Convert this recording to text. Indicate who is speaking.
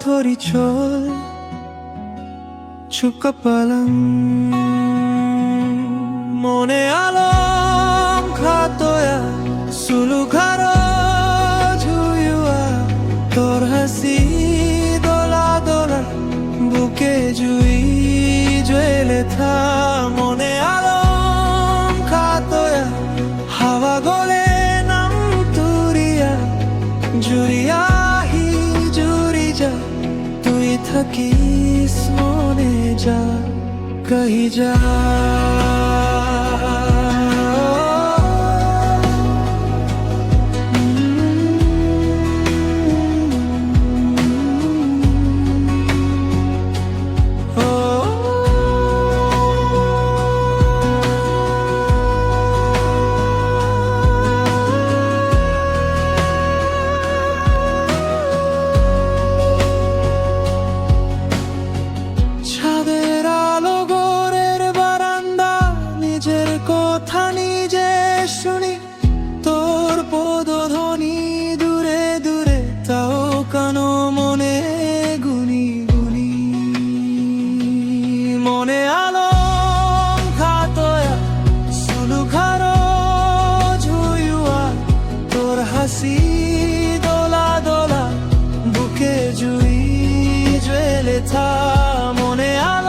Speaker 1: ধরি চল চুকা পালং মনে আলম খাতয়া সুলু ঘারো ঝুয়ুয়া তোর হাসি দোলা দোলা বুকে জুই জ্বেলে থা মনে আলম খাতয়া হাওয়া গলে নাম তুরিয়া জুরিয়া হি জুরি যা তুই থাকিস মনে যা কহি যা ছাদের আলো ঘরের বারান্দা নিজের কথা নিজে শুনি তোর পদধ্বনি দূরে দূরে তাও কানো মনে গুনি গুনি মনে আলম খাতয়া সুলু ঘারো ঝুয়ুয়া তোর হাসি দোলা দোলা বুকে জুই জ্বেলে থা মনে আলো